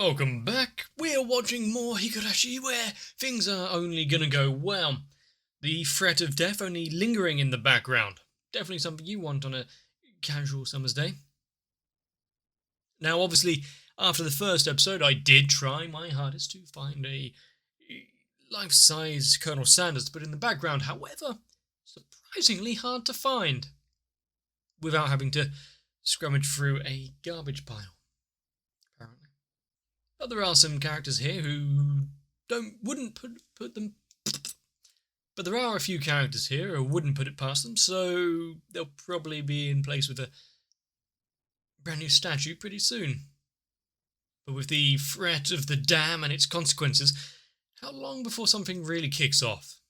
Welcome back. We're watching more Higurashi where things are only gonna go well. The threat of death only lingering in the background. Definitely something you want on a casual summer's day. Now, obviously, after the first episode, I did try my hardest to find a life-size Colonel Sanders to put in the background. However, surprisingly hard to find without having to scrummage through a garbage pile. Apparently. But there are some characters here who wouldn't put them. But there are a few characters here who wouldn't put it past them, so they'll probably be in place with a brand new statue pretty soon. But with the threat of the dam and its consequences, how long before something really kicks off?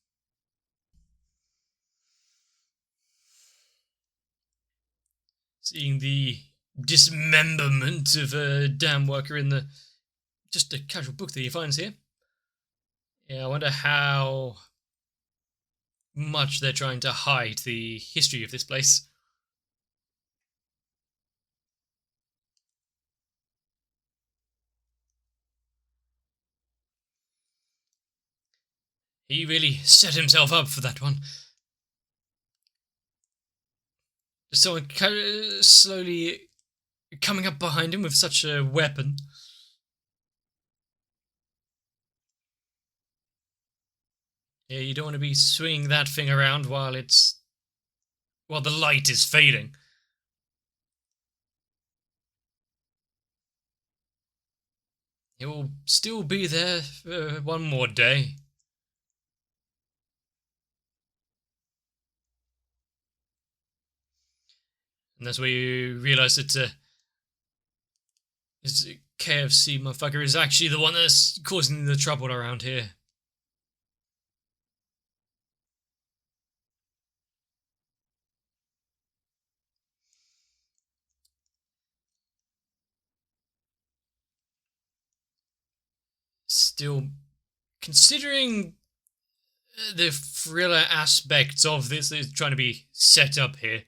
Seeing the dismemberment of a dam worker in the just a casual book that he finds here. Yeah, I wonder how much they're trying to hide the history of this place. He really set himself up for that one. Someone slowly coming up behind him with such a weapon. Yeah, you don't want to be swinging that thing around while the light is fading. It will still be there for one more day. And that's where you realise that this KFC motherfucker is actually the one that's causing the trouble around here. Still, considering the thriller aspects of this that is trying to be set up here,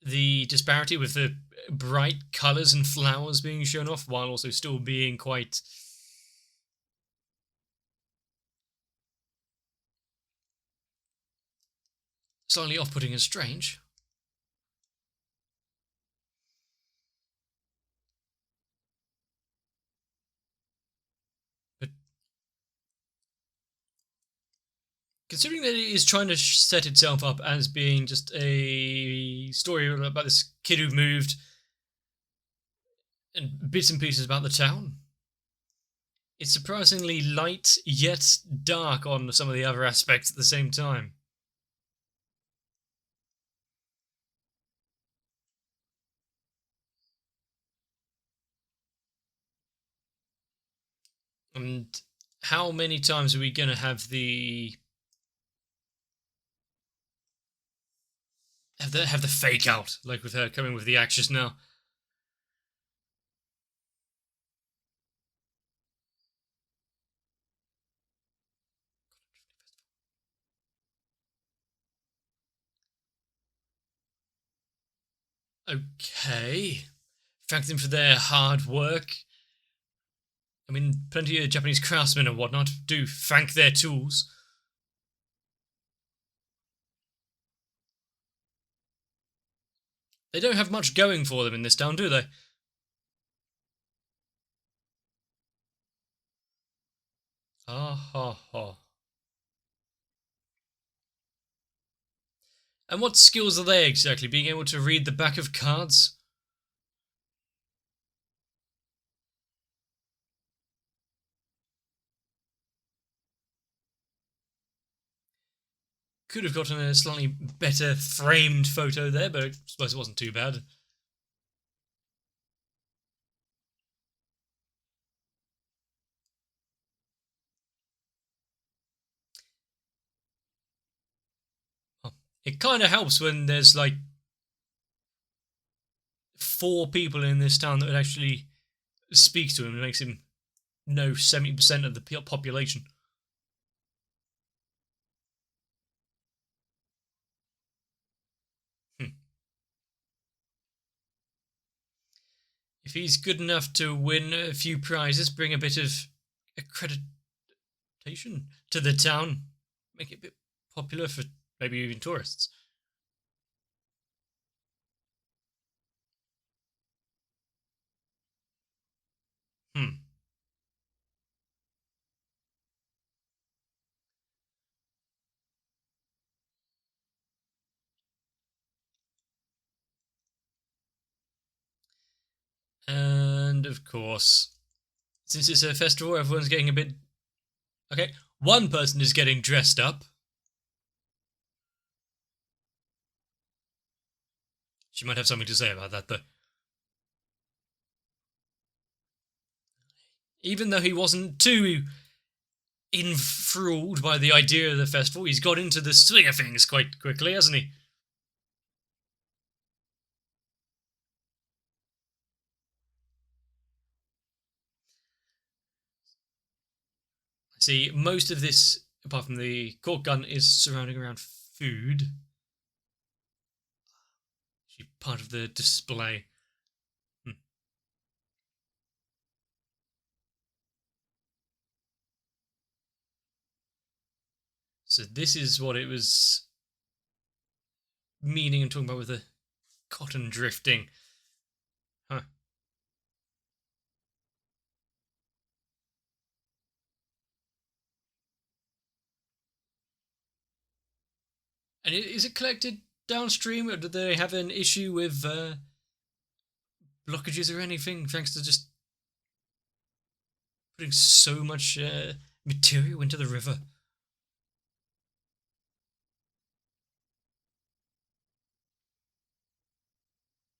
the disparity with the bright colours and flowers being shown off while also still being quite slightly off-putting and strange. But considering that it is trying to set itself up as being just a story about this kid who moved and bits and pieces about the town, it's surprisingly light yet dark on some of the other aspects at the same time. And how many times are we going to have the fake out, like with her coming with the actress now? Okay. Thank them for their hard work. I mean, plenty of Japanese craftsmen and whatnot do thank their tools. They don't have much going for them in this town, do they? Ah ha ha. And what skills are they exactly? Being able to read the back of cards? Could have gotten a slightly better framed photo there, but I suppose it wasn't too bad. It kind of helps when there's like 4 people in this town that would actually speak to him. It makes him know 70% of the population. if he's good enough to win a few prizes, bring a bit of accreditation to the town, make it a bit popular for maybe even tourists. And of course, since it's a festival, everyone's getting a bit. Okay, one person is getting dressed up. She might have something to say about that, though. Even though he wasn't too enthralled by the idea of the festival, he's got into the swing of things quite quickly, hasn't he? See, most of this, apart from the cork gun, is surrounding around food. Actually, part of the display. So this is what it was meaning and talking about with the cotton drifting. Huh. And is it collected downstream, or do they have an issue with blockages or anything, thanks to just putting so much material into the river?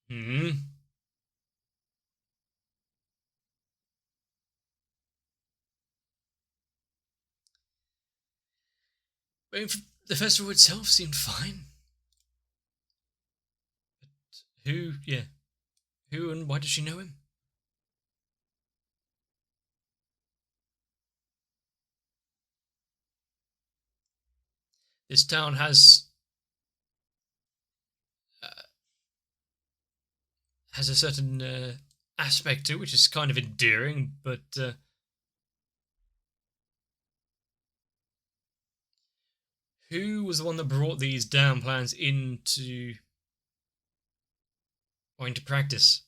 Hmm. I mean, the festival itself seemed fine. But who, yeah, who and why does she know him? This town uh, has a certain aspect to it, which is kind of endearing, but who was the one that brought these damn plans into practice?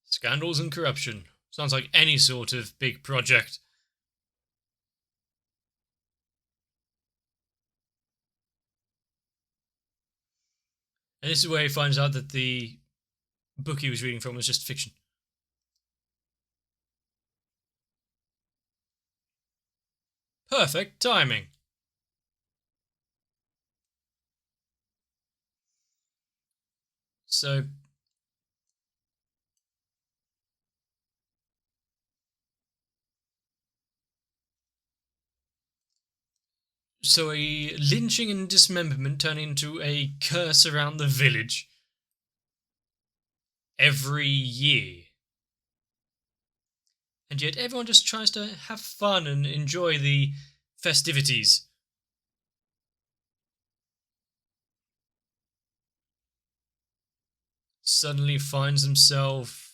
Scandals and corruption. Sounds like any sort of big project. And this is where he finds out that the book he was reading from was just fiction. Perfect timing. So a lynching and dismemberment turn into a curse around the village every year. And yet everyone just tries to have fun and enjoy the festivities. Suddenly finds himself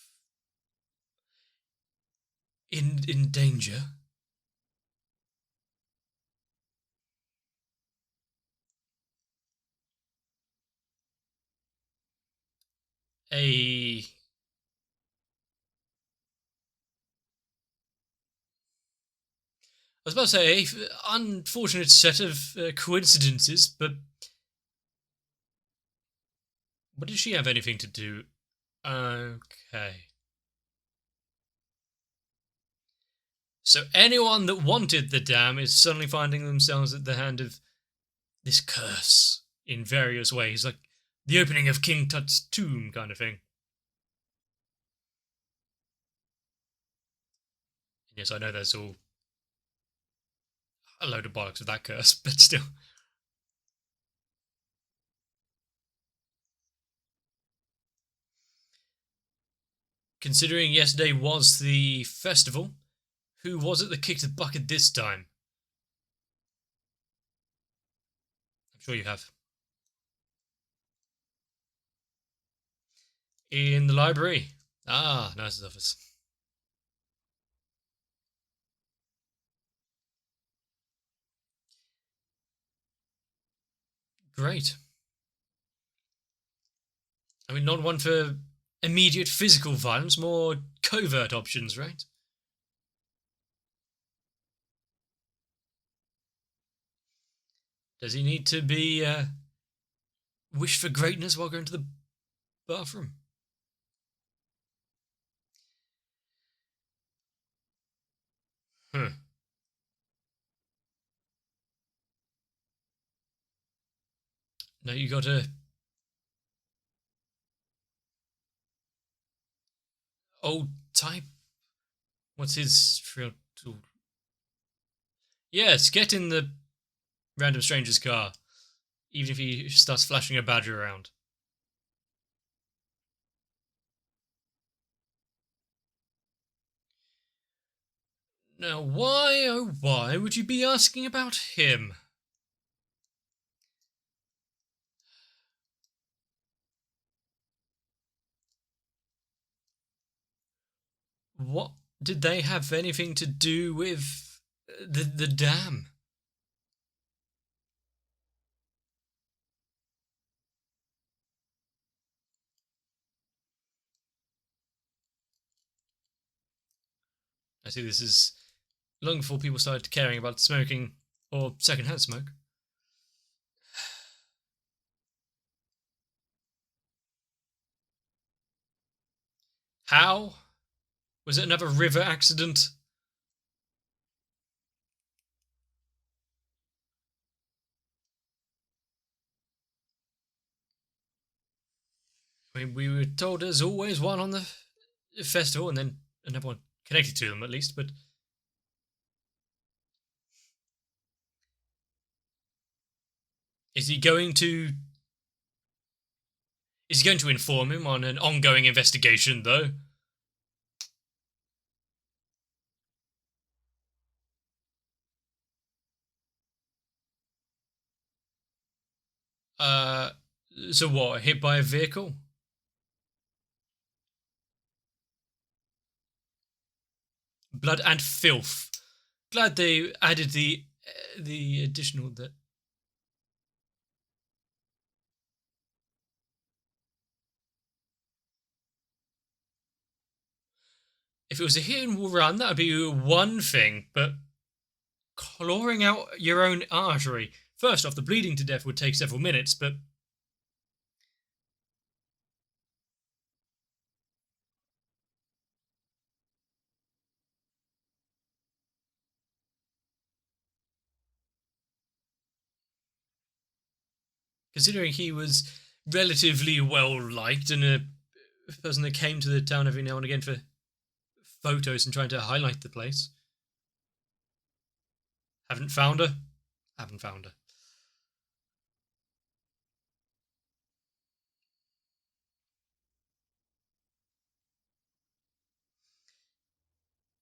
in danger. A I was about to say, unfortunate set of coincidences, but what did she have anything to do? Okay. So anyone that wanted the dam is suddenly finding themselves at the hand of this curse in various ways, like the opening of King Tut's tomb kind of thing. And yes, I know there's all a load of bollocks with that curse, but still. Considering yesterday was the festival, who was it that kicked the bucket this time? I'm sure you have. In the library. Ah, nurse's office. Great. I mean, not one for immediate physical violence, more covert options, right? Does he need to be wish for greatness while going to the bathroom? Huh. No, you got a old type. What's his real tool? Yes, get in the random stranger's car, even if he starts flashing a badge around. Now, why, oh why, would you be asking about him? What did they have anything to do with the dam? I see this is long before people started caring about smoking or secondhand smoke. How? Was it another river accident? I mean, we were told there's always one on the festival and then another one connected to them at least, but is he going to inform him on an ongoing investigation though? Uh so what, hit by a vehicle? Blood and filth. Glad they added the additional that. If it was a hit and run, that'd be one thing, but clawing out your own artery. First off, the bleeding to death would take several minutes, but considering he was relatively well liked and a person that came to the town every now and again for photos and trying to highlight the place. Haven't found her? Haven't found her.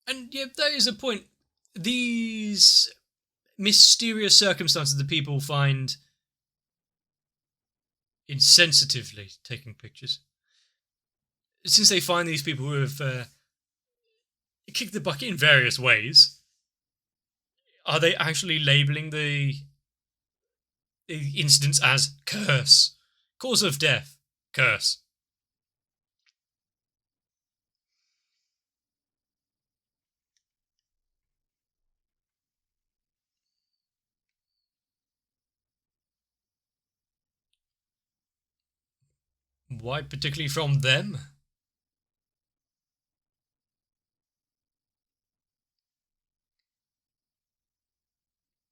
And yeah, that is a point. These mysterious circumstances that people find insensitively taking pictures. Since they find these people who have kicked the bucket in various ways, are they actually labeling the incidents as curse? Cause of death, curse. Why particularly from them?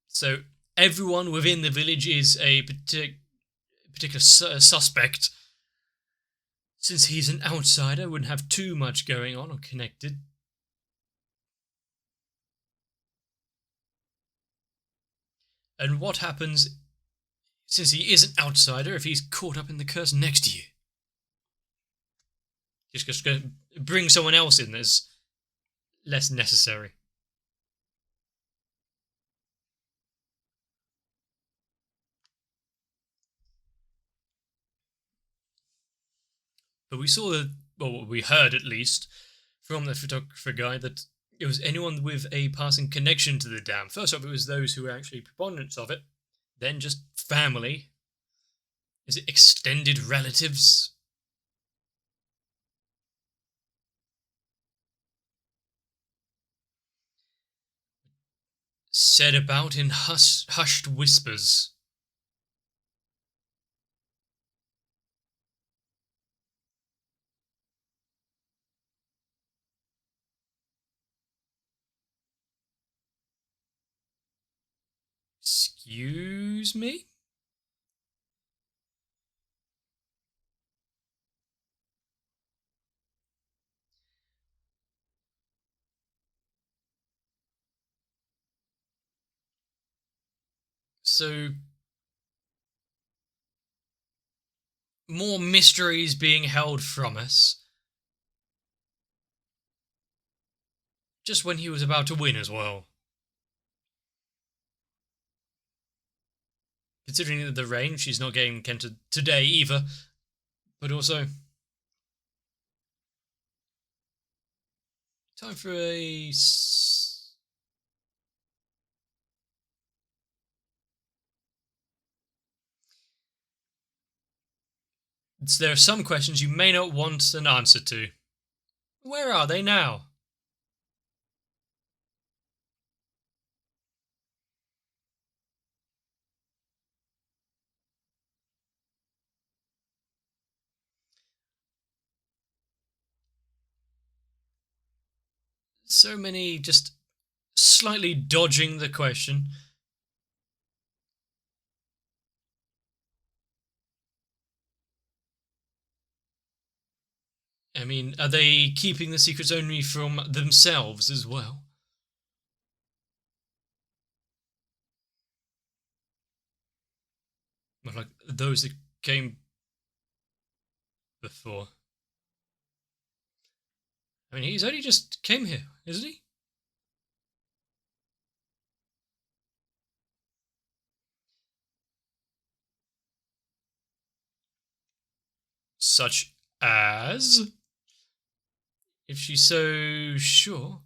So everyone within the village is a particular suspect. Since he's an outsider, wouldn't have too much going on or connected. And what happens since he is an outsider if he's caught up in the curse next to you? Just going to bring someone else in that's less necessary. But we saw that, well, we heard at least from the photographer guy that it was anyone with a passing connection to the dam. First off, it was those who were actually proponents of it. Then just family. Is it extended relatives? Said about in hushed whispers. Excuse me? So, more mysteries being held from us. Just when he was about to win as well. Considering the rain, she's not getting Kenta today either. But also, time for a... There are some questions you may not want an answer to. Where are they now? So many just slightly dodging the question. I mean, are they keeping the secrets only from themselves as well? Well, like those that came before. I mean, he's only just came here, isn't he? Such as? If she's so sure.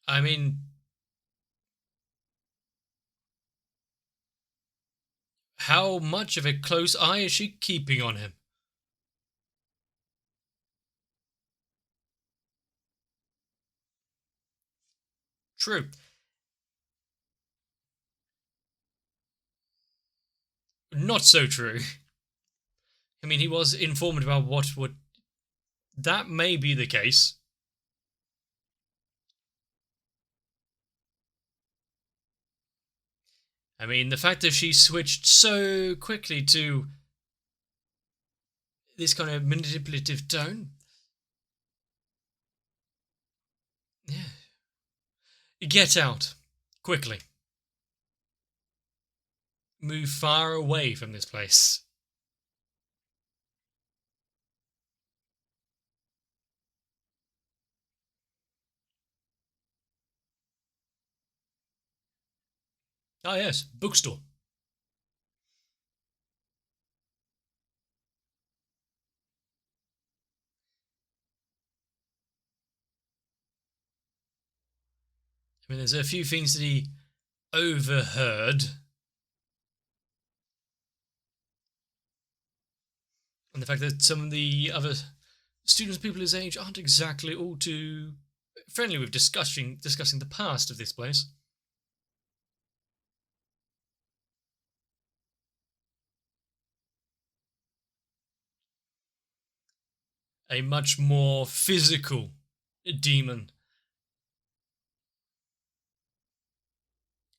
I mean, how much of a close eye is she keeping on him? True. Not so true. I mean, he was informed about what would. That may be the case. I mean, the fact that she switched so quickly to this kind of manipulative tone. Yeah. Get out. Quickly. Move far away from this place. Ah, yes, bookstore. I mean, there's a few things that he overheard. And the fact that some of the other students, people his age, aren't exactly all too friendly with discussing the past of this place. A much more physical demon.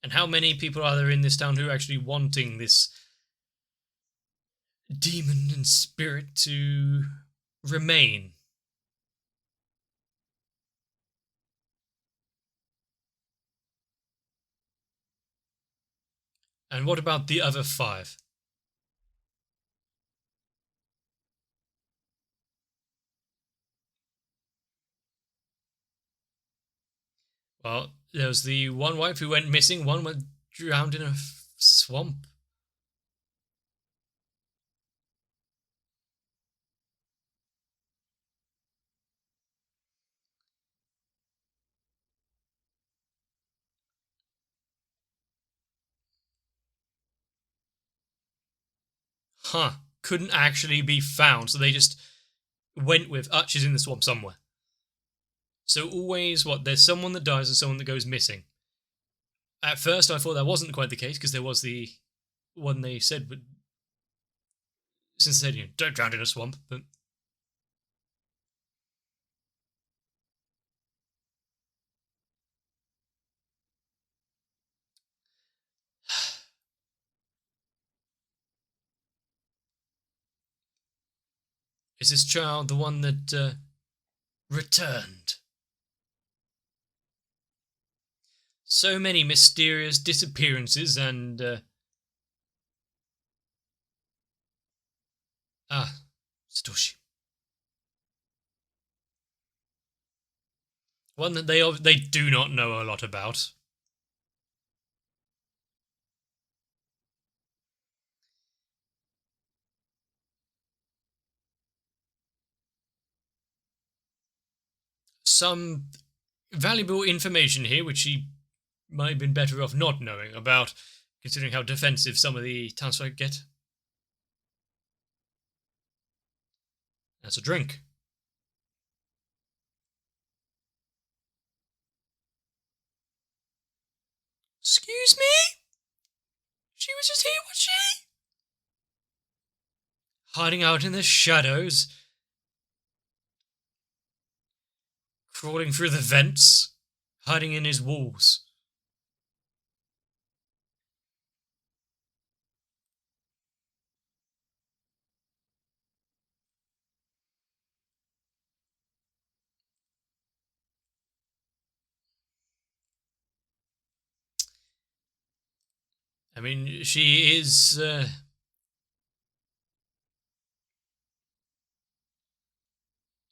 And how many people are there in this town who are actually wanting this demon and spirit to remain? And what about the other five? Well, there was the one wife who went missing, one went drowned in a swamp. Huh. Couldn't actually be found, so they just went with, she's in the swamp somewhere. So always, there's someone that dies and someone that goes missing. At first, I thought that wasn't quite the case, because there was the one they said, but since they said, don't drown in a swamp, but... Is this child the one that, returned? So many mysterious disappearances and, Satoshi. One that they do not know a lot about. Some valuable information here, which he might have been better off not knowing about, considering how defensive some of the townsfolk get. That's a drink. Excuse me? She was just here, was she? Hiding out in the shadows. Crawling through the vents. Hiding in his walls. I mean, she is...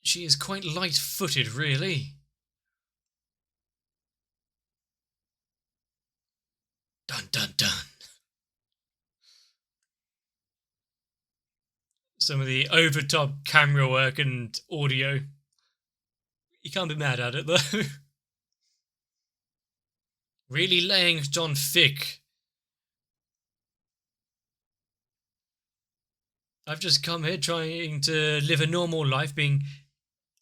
she is quite light-footed, really. Dun dun dun. Some of the over-top camera work and audio. You can't be mad at it, though. Really laying it on thick. I've just come here trying to live a normal life, being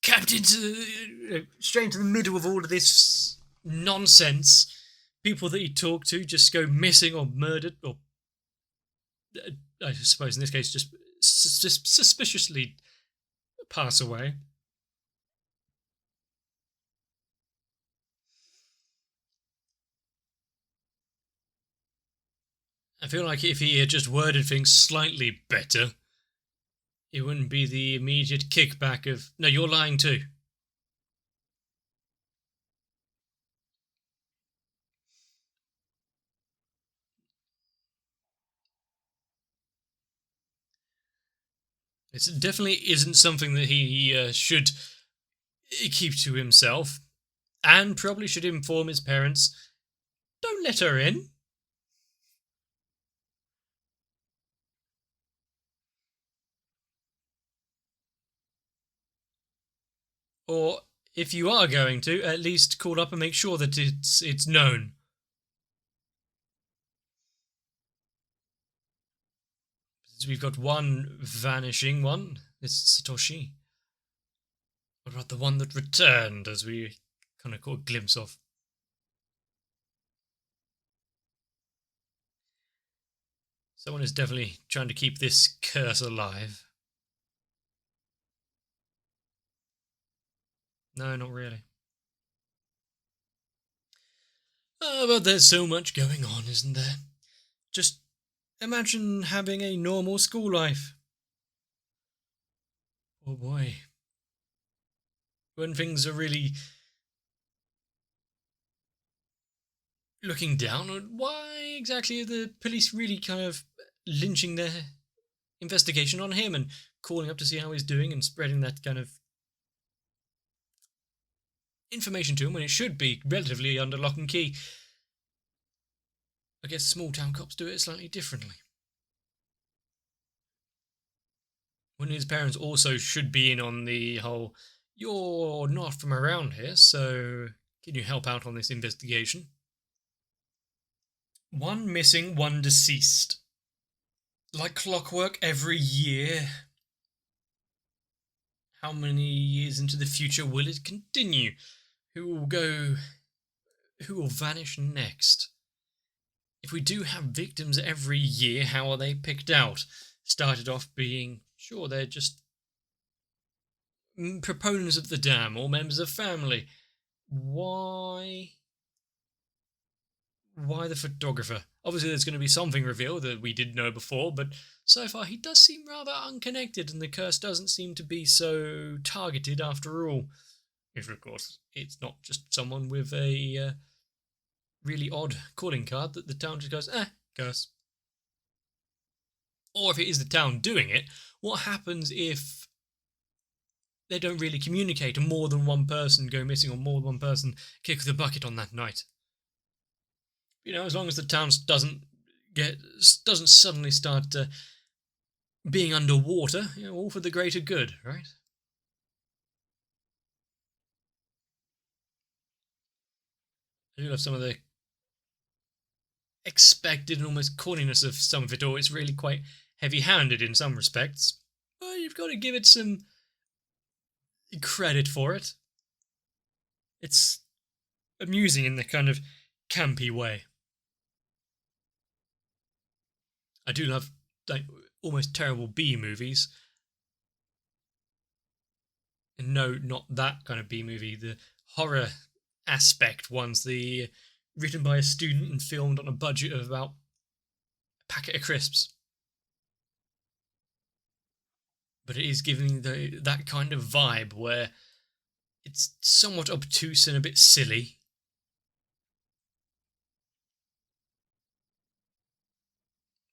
kept into straight into the middle of all of this nonsense. People that you talk to just go missing or murdered, or I suppose in this case just suspiciously pass away. I feel like if he had just worded things slightly better, it wouldn't be the immediate kickback of, no, you're lying too. It definitely isn't something that he should keep to himself, and probably should inform his parents, don't let her in. Or, if you are going to, at least call up and make sure that it's known. We've got one vanishing one. It's Satoshi. What about the one that returned, as we kind of caught a glimpse of? Someone is definitely trying to keep this curse alive. No, not really. But there's so much going on, isn't there? Just imagine having a normal school life. Oh boy. When things are really looking down on, why exactly are the police really kind of lynching their investigation on him and calling up to see how he's doing and spreading that kind of information to him when it should be relatively under lock and key? I guess small town cops do it slightly differently. When his parents also should be in on the whole, you're not from around here, so can you help out on this investigation? One missing, one deceased. Like clockwork every year. How many years into the future will it continue? Who will vanish next? If we do have victims every year, how are they picked out? Started off being, sure, they're just proponents of the dam or members of family. Why the photographer? Obviously there's going to be something revealed that we did know before, but so far he does seem rather unconnected, and the curse doesn't seem to be so targeted after all. If, of course, it's not just someone with a really odd calling card that the town just goes, curse. Or if it is the town doing it, what happens if they don't really communicate and more than one person go missing or more than one person kick the bucket on that night? As long as the town doesn't suddenly start being underwater, all for the greater good, right? I do love some of the expected and almost corniness of some of it all. It's really quite heavy-handed in some respects, but you've got to give it some credit for it. It's amusing in the kind of campy way. I do love almost terrible B movies. And no, not that kind of B movie. The horror aspect ones, written by a student and filmed on a budget of about a packet of crisps. But it is giving that kind of vibe where it's somewhat obtuse and a bit silly.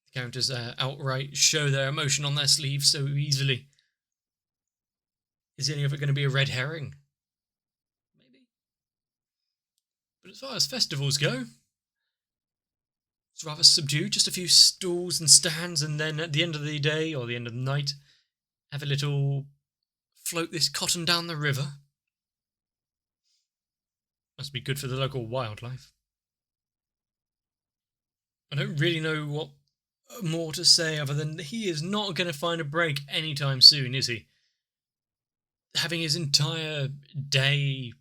The characters outright show their emotion on their sleeves so easily. Is any of it going to be a red herring? Maybe. But as far as festivals go, it's rather subdued. Just a few stalls and stands, and then at the end of the day or the end of the night, have a little float this cotton down the river. Must be good for the local wildlife. I don't really know what more to say other than he is not going to find a break anytime soon, is he? Having his entire day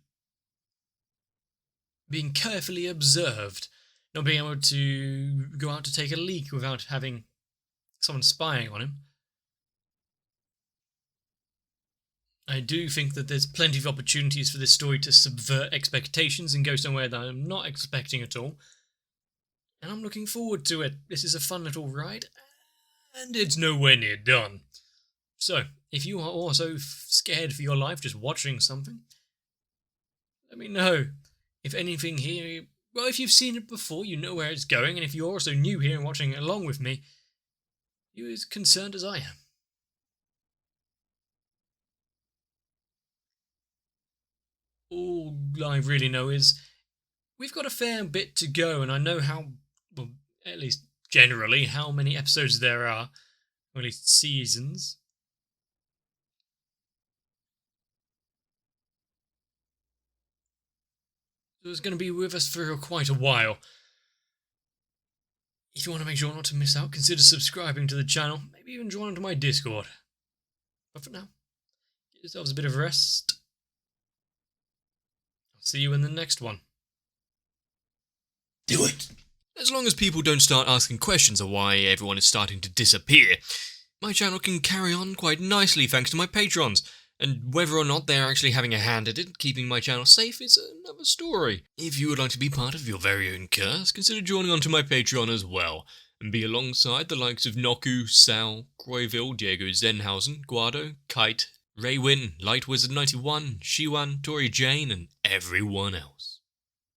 being carefully observed, not being able to go out to take a leak without having someone spying on him. I do think that there's plenty of opportunities for this story to subvert expectations and go somewhere that I'm not expecting at all. And I'm looking forward to it. This is a fun little ride, and it's nowhere near done. So, if you are also scared for your life just watching something, let me know. If anything here, well, if you've seen it before, you know where it's going, and if you're also new here and watching along with me, you're as concerned as I am. All I really know is we've got a fair bit to go, and I know well, at least generally, how many episodes there are, or at least seasons. So it's going to be with us for quite a while. If you want to make sure not to miss out, consider subscribing to the channel, maybe even join onto my Discord. But for now, give yourselves a bit of rest. I'll see you in the next one. Do it! As long as people don't start asking questions of why everyone is starting to disappear, my channel can carry on quite nicely thanks to my patrons. And whether or not they're actually having a hand at it, keeping my channel safe, is another story. If you would like to be part of your very own curse, consider joining onto my Patreon as well, and be alongside the likes of Noku, Sal, Croyville, Diego Zenhausen, Guado, Kite, Ray Winton, Light Wizard 91, Shiwan, Tori Jane, and everyone else.